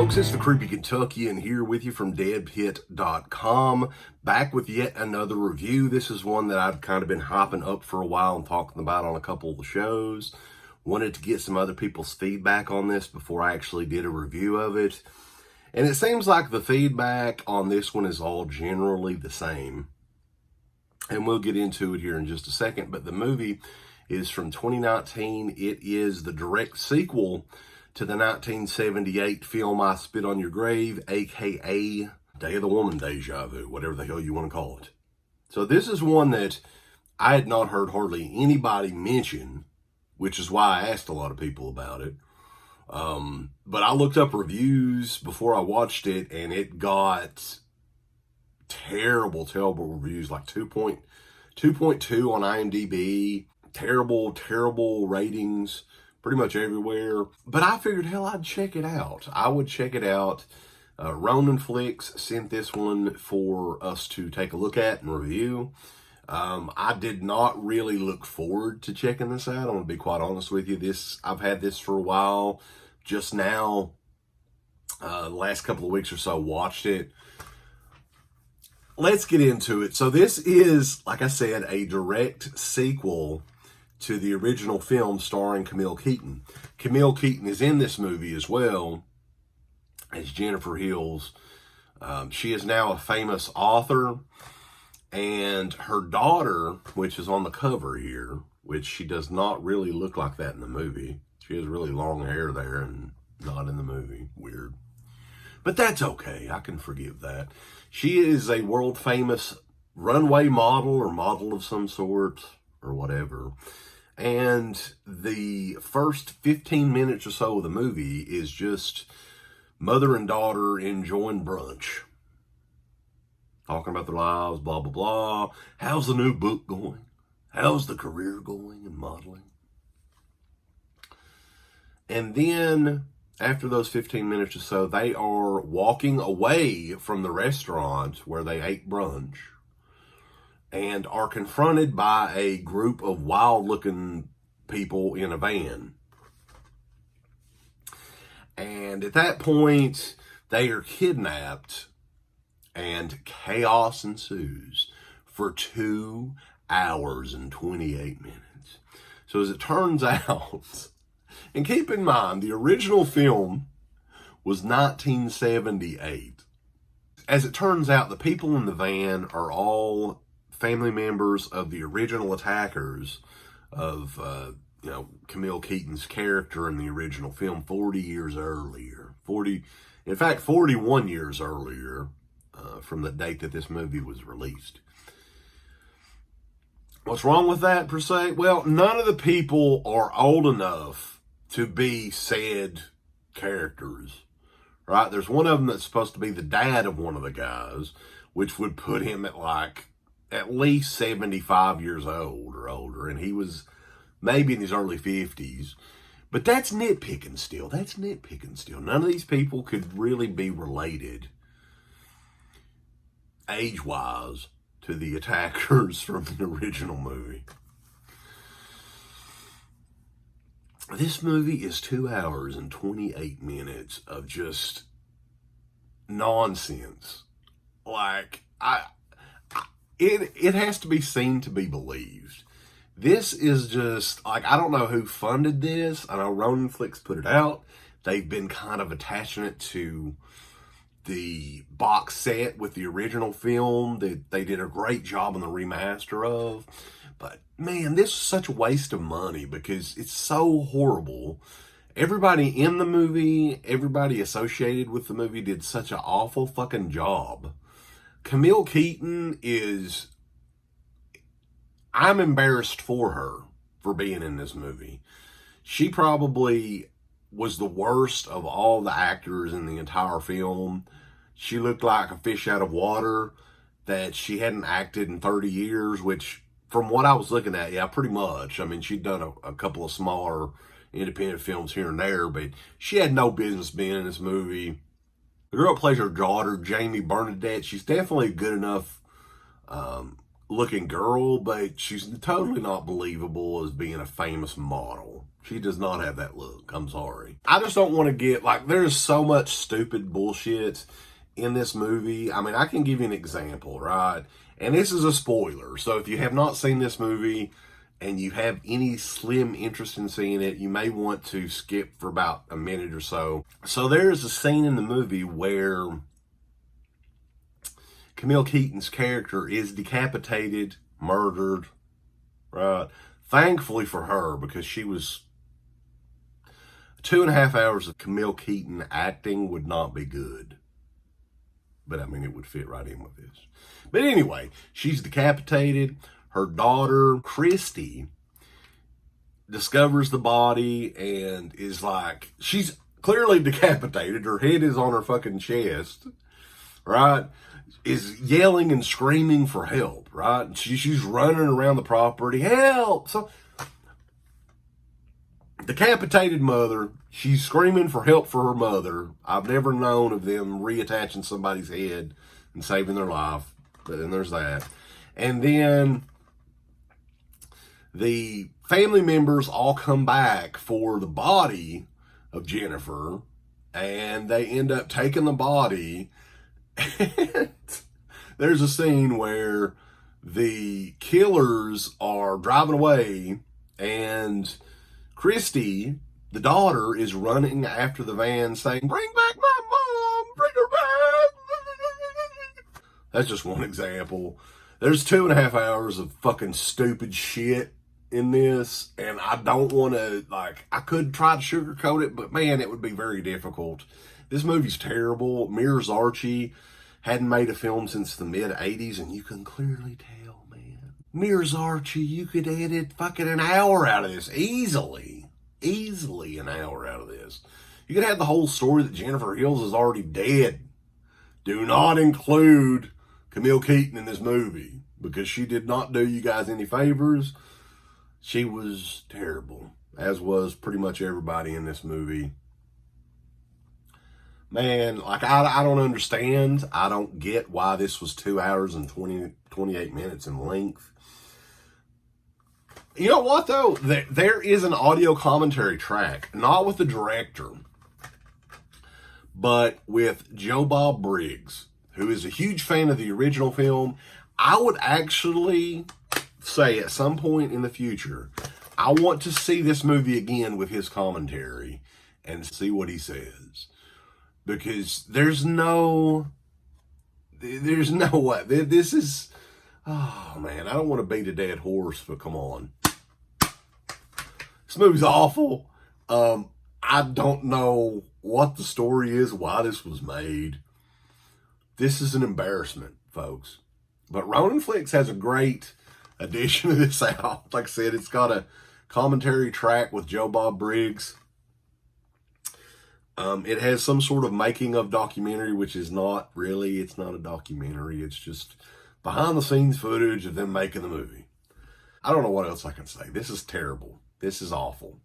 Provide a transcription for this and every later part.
folks, it's the Creepy Kentuckian here with you from DEADPIT.com, back with yet another review. This is one that I've kind of been hyping up for a while and talking about on a couple of the shows. Wanted to get some other people's feedback on this before I actually did a review of it. And it seems like the feedback on this one is all generally the same. And we'll get into it here in just a second, but the movie is from 2019. It is the direct sequel to the 1978 film I Spit on Your Grave, aka Day of the Woman, Deja Vu, whatever the hell you want to call it. So this is one that I had not heard hardly anybody mention, which is why I asked a lot of people about it. But I looked up reviews before I watched it, and it got terrible reviews, like 2.2 on IMDb, terrible ratings pretty much everywhere. But I figured, hell, I'd check it out. I would check it out. Ronin Flix sent this one for us to take a look at and review. I did not really look forward to checking this out. I'm going to be quite honest with you. I've had this for a while. Just now, the last couple of weeks or so, watched it. Let's get into it. So this is, like I said, a direct sequel to the original film starring Camille Keaton. Camille Keaton is in this movie as well as Jennifer Hills. She is now a famous author, and her daughter, which is on the cover here, which she does not really look like that in the movie. She has really long hair there and not in the movie. Weird. But that's okay. I can forgive that. She is a world famous runway model or model of some sort or whatever. And the first 15 minutes or so of the movie is just mother and daughter enjoying brunch. Talking about their lives, blah, blah, blah. How's the new book going? How's the career going in modeling? And then after those 15 minutes or so, they are walking away from the restaurant where they ate brunch and are confronted by a group of wild-looking people in a van. And at that point, they are kidnapped, and chaos ensues for 2 hours and 28 minutes. So as it turns out, and keep in mind, the original film was 1978. As it turns out, the people in the van are all family members of the original attackers of, Camille Keaton's character in the original film 40 years earlier. 41 years earlier from the date that this movie was released. What's wrong with that, per se? Well, none of the people are old enough to be said characters, right? There's one of them that's supposed to be the dad of one of the guys, which would put him at least 75 years old or older, and he was maybe in his early 50s. But that's nitpicking still. None of these people could really be related age-wise to the attackers from the original movie. This movie is 2 hours and 28 minutes of just nonsense. It has to be seen to be believed. This is just, I don't know who funded this. I know Ronin Flix put it out. They've been kind of attaching it to the box set with the original film that they did a great job on the remaster of. But, man, this is such a waste of money because it's so horrible. Everybody in the movie, everybody associated with the movie did such an awful fucking job. Camille Keaton I'm embarrassed for her for being in this movie. She probably was the worst of all the actors in the entire film. She looked like a fish out of water that she hadn't acted in 30 years, which from what I was looking at, yeah, pretty much. I mean, she'd done a couple of smaller independent films here and there, but she had no business being in this movie. The girl plays her daughter, Jamie Bernadette. She's definitely a good enough looking girl, but she's totally not believable as being a famous model. She does not have that look. I'm sorry. I just don't want to get, like, there's so much stupid bullshit in this movie. I mean, I can give you an example, right? And this is a spoiler. So if you have not seen this movie and you have any slim interest in seeing it, you may want to skip for about a minute or so. So there's a scene in the movie where Camille Keaton's character is decapitated, murdered, right? Thankfully for her, because she was 2.5 hours of Camille Keaton acting would not be good. But I mean, it would fit right in with this. But anyway, she's decapitated. Her daughter, Christy, discovers the body and is like, she's clearly decapitated. Her head is on her fucking chest, right? Is yelling and screaming for help, right? She's running around the property, help! So, decapitated mother, she's screaming for help for her mother. I've never known of them reattaching somebody's head and saving their life, but then there's that. And then the family members all come back for the body of Jennifer, and they end up taking the body. And there's a scene where the killers are driving away, and Christy, the daughter, is running after the van saying, bring back my mom, bring her back. That's just one example. There's 2.5 hours of fucking stupid shit in this, and I don't want to, like, I could try to sugarcoat it, but man, it would be very difficult. This movie's terrible. Meir Zarchi hadn't made a film since the mid-'80s, and you can clearly tell, man. Meir Zarchi, you could edit fucking an hour out of this, easily an hour out of this. You could have the whole story that Jennifer Hills is already dead. Do not include Camille Keaton in this movie, because she did not do you guys any favors. She was terrible, as was pretty much everybody in this movie. Man, like, I don't understand. I don't get why this was 2 hours and 28 minutes in length. You know what, though? There is an audio commentary track, not with the director, but with Joe Bob Briggs, who is a huge fan of the original film. I would actually say at some point in the future, I want to see this movie again with his commentary and see what he says. Because there's no way. This is, oh man, I don't want to beat a dead horse, but come on. This movie's awful. I don't know what the story is, why this was made. This is an embarrassment, folks. But Ronin Flix has a great edition of this out. Like I said, it's got a commentary track with Joe Bob Briggs. It has some sort of making of documentary, which is not really, it's not a documentary. It's just behind the scenes footage of them making the movie. I don't know what else I can say. This is terrible. This is awful.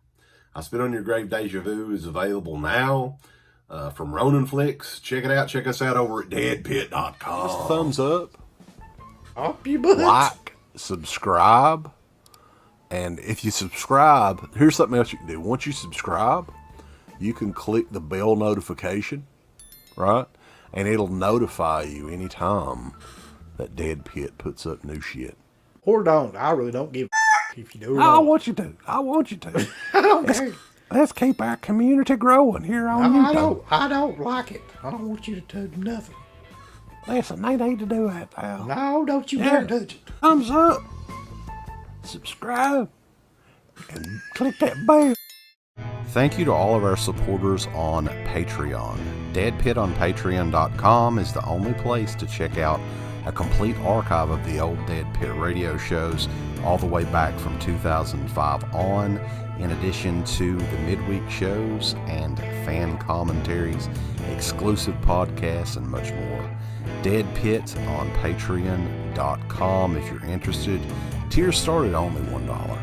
I Spit on Your Grave, Deja Vu is available now from Ronin Flix. Check it out. Check us out over at DEADPIT.com. Just thumbs up. Up your butt. Like, subscribe. And if you subscribe, here's something else you can do. Once you subscribe, you can click the bell notification, right? And it'll notify you anytime that Dead Pit puts up new shit. Or don't. I really don't give a if you do or I don't. want you to. I want you to. I don't care. Let's keep our community growing here on YouTube. I don't like it. I don't want you to do nothing. Listen, they need to do that now. No, don't you dare touch it. Thumbs up. Subscribe. And click that bell. Thank you to all of our supporters on Patreon. DEADPIT on Patreon.com is the only place to check out a complete archive of the old Dead Pit radio shows all the way back from 2005 on, in addition to the midweek shows and fan commentaries, exclusive podcasts, and much more. Dead Pit on Patreon.com if you're interested. Tiers start at only $1.